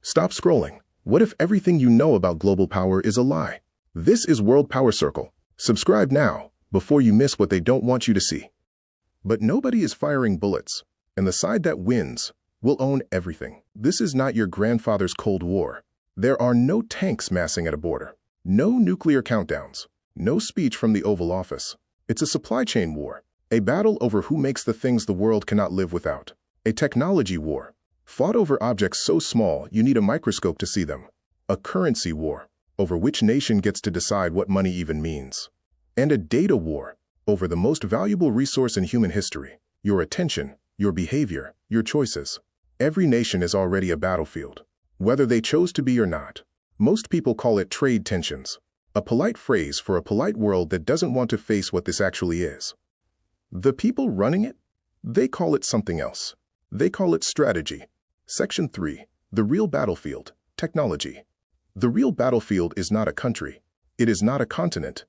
Stop scrolling. What if everything you know about global power is a lie? This is World Power Circle. Subscribe now, before you miss what they don't want you to see. But nobody is firing bullets, and the side that wins will own everything. This is not your grandfather's Cold War. There are no tanks massing at a border, no nuclear countdowns, no speech from the Oval Office. It's a supply chain war, a battle over who makes the things the world cannot live without, a technology war, fought over objects so small you need a microscope to see them, a currency war, over which nation gets to decide what money even means, and a data war, over the most valuable resource in human history, your attention, your behavior, your choices. Every nation is already a battlefield, whether they chose to be or not. Most people call it trade tensions, a polite phrase for a polite world that doesn't want to face what this actually is. The people running it? They call it something else. They call it strategy. Section 3. The real battlefield. Technology. The real battlefield is not a country. It is not a continent.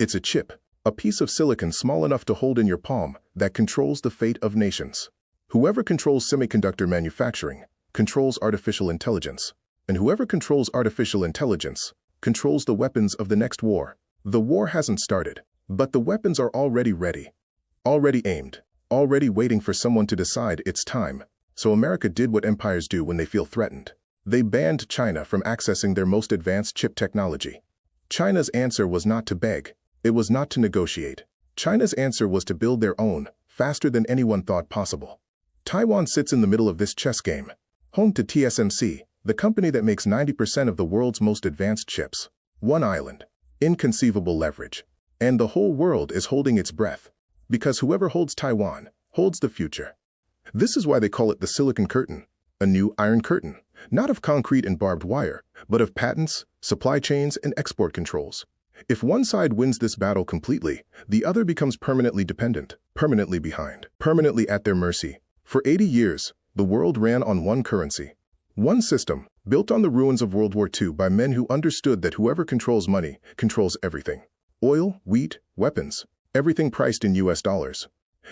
It's a chip, a piece of silicon small enough to hold in your palm that controls the fate of nations. Whoever controls semiconductor manufacturing controls artificial intelligence, and whoever controls artificial intelligence controls the weapons of the next war. The war hasn't started, but the weapons are already ready, already aimed, already waiting for someone to decide it's time. So America did what empires do when they feel threatened. They banned China from accessing their most advanced chip technology. China's answer was not to beg. It was not to negotiate. China's answer was to build their own, faster than anyone thought possible. Taiwan sits in the middle of this chess game, home to TSMC, the company that makes 90% of the world's most advanced chips. One island, inconceivable leverage, and the whole world is holding its breath, because whoever holds Taiwan holds the future. This is why they call it the Silicon Curtain, a new Iron Curtain, not of concrete and barbed wire, but of patents, supply chains, and export controls. If one side wins this battle completely, the other becomes permanently dependent, permanently behind, permanently at their mercy. For 80 years, the world ran on one currency, one system, built on the ruins of World War II by men who understood that whoever controls money controls everything. Oil, wheat, weapons, everything priced in US dollars.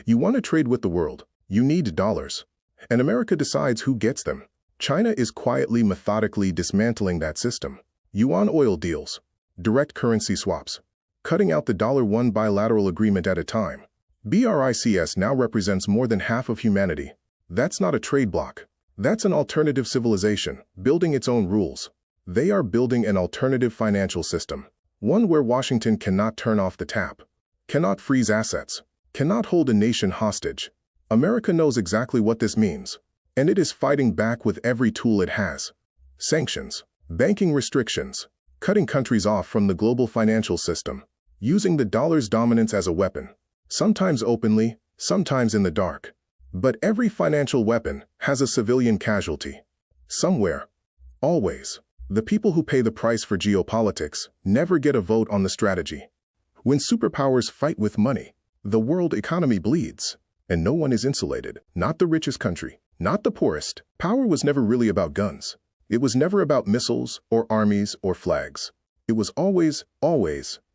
You want to trade with the world, you need dollars. And America decides who gets them. China is quietly, methodically dismantling that system. Yuan oil deals, direct currency swaps, cutting out the $1 bilateral agreement at a time. BRICS now represents more than half of humanity. That's not a trade bloc. That's an alternative civilization, building its own rules. They are building an alternative financial system, one where Washington cannot turn off the tap, cannot freeze assets, cannot hold a nation hostage. America knows exactly what this means, and it is fighting back with every tool it has. Sanctions, banking restrictions, cutting countries off from the global financial system, using the dollar's dominance as a weapon. Sometimes openly, sometimes in the dark. But every financial weapon has a civilian casualty. Somewhere. Always. The people who pay the price for geopolitics never get a vote on the strategy. When superpowers fight with money, the world economy bleeds, and no one is insulated. Not the richest country, not the poorest. Power was never really about guns. It was never about missiles or armies or flags. It was always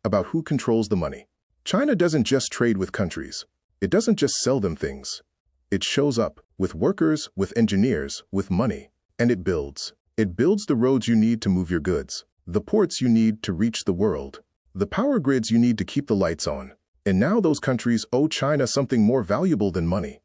about who controls the money. China doesn't just trade with countries. It doesn't just sell them things. It shows up with workers, with engineers, with money, and it builds. It builds the roads you need to move your goods, the ports you need to reach the world, the power grids you need to keep the lights on. And now those countries owe China something more valuable than money.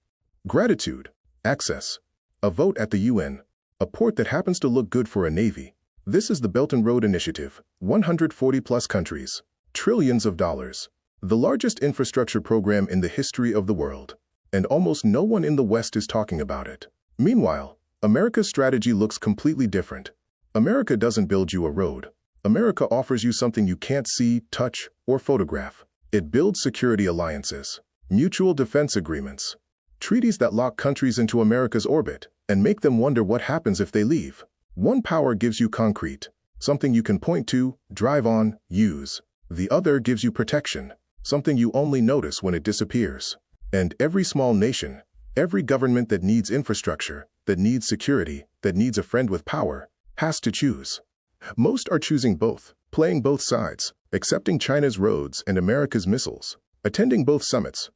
Gratitude, access, a vote at the UN, a port that happens to look good for a navy. This is the Belt and Road Initiative, 140+ countries, trillions of dollars. The largest infrastructure program in the history of the world, and almost no one in the West is talking about it. Meanwhile, America's strategy looks completely different. America doesn't build you a road. America offers you something you can't see, touch, or photograph. It builds security alliances, mutual defense agreements, treaties that lock countries into America's orbit and make them wonder what happens if they leave. One power gives you concrete, something you can point to, drive on, use. The other gives you protection, something you only notice when it disappears. And every small nation, every government that needs infrastructure, that needs security, that needs a friend with power, has to choose. Most are choosing both, playing both sides, accepting China's roads and America's missiles, attending both summits,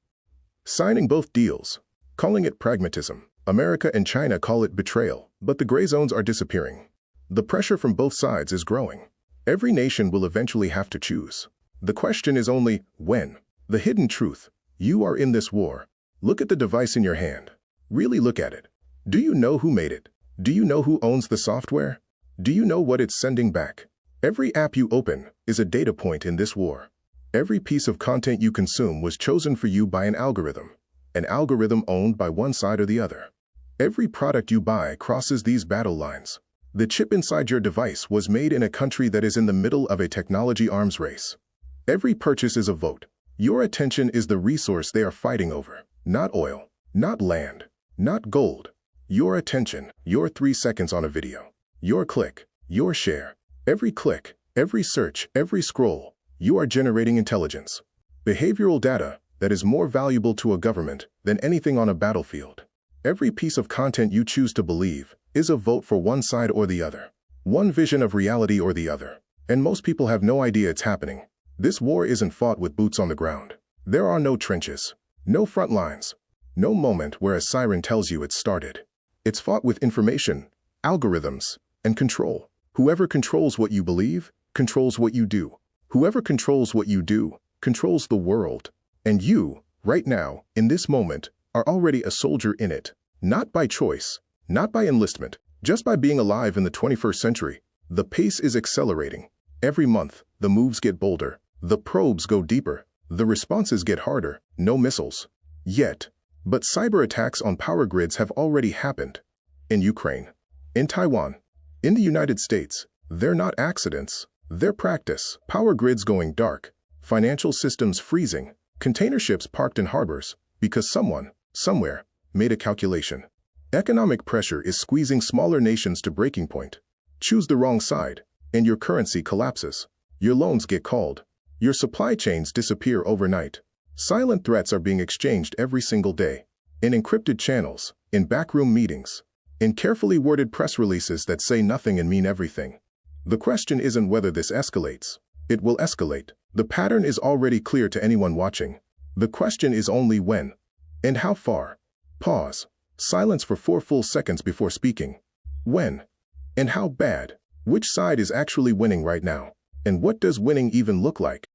signing both deals, calling it pragmatism. America and China call it betrayal, but the gray zones are disappearing. The pressure from both sides is growing. Every nation will eventually have to choose. The question is only when. The hidden truth. You are in this war. Look at the device in your hand. Really look at it. Do you know who made it? Do you know who owns the software? Do you know what it's sending back? Every app you open is a data point in this war. Every piece of content you consume was chosen for you by an algorithm owned by one side or the other. Every product you buy crosses these battle lines. The chip inside your device was made in a country that is in the middle of a technology arms race. Every purchase is a vote. Your attention is the resource they are fighting over. Not oil, not land, not gold. Your attention, your 3 seconds on a video. Your click, your share. Every click, every search, every scroll. You are generating intelligence. Behavioral data that is more valuable to a government than anything on a battlefield. Every piece of content you choose to believe is a vote for one side or the other. One vision of reality or the other. And most people have no idea it's happening. This war isn't fought with boots on the ground. There are no trenches, no front lines, no moment where a siren tells you it's started. It's fought with information, algorithms, and control. Whoever controls what you believe, controls what you do. Whoever controls what you do, controls the world. And you, right now, in this moment, are already a soldier in it. Not by choice, not by enlistment, just by being alive in the 21st century. The pace is accelerating. Every month, the moves get bolder. The probes go deeper. The responses get harder. No missiles. Yet. But cyber attacks on power grids have already happened. In Ukraine. In Taiwan. In the United States. They're not accidents. They're practice. Power grids going dark. Financial systems freezing. Container ships parked in harbors. Because someone, somewhere, made a calculation. Economic pressure is squeezing smaller nations to breaking point. Choose the wrong side, and your currency collapses. Your loans get called. Your supply chains disappear overnight. Silent threats are being exchanged every single day. In encrypted channels, in backroom meetings, in carefully worded press releases that say nothing and mean everything. The question isn't whether this escalates. It will escalate. The pattern is already clear to anyone watching. The question is only when. And how far. Pause. Silence for 4 full seconds before speaking. When? And how bad? Which side is actually winning right now? And what does winning even look like?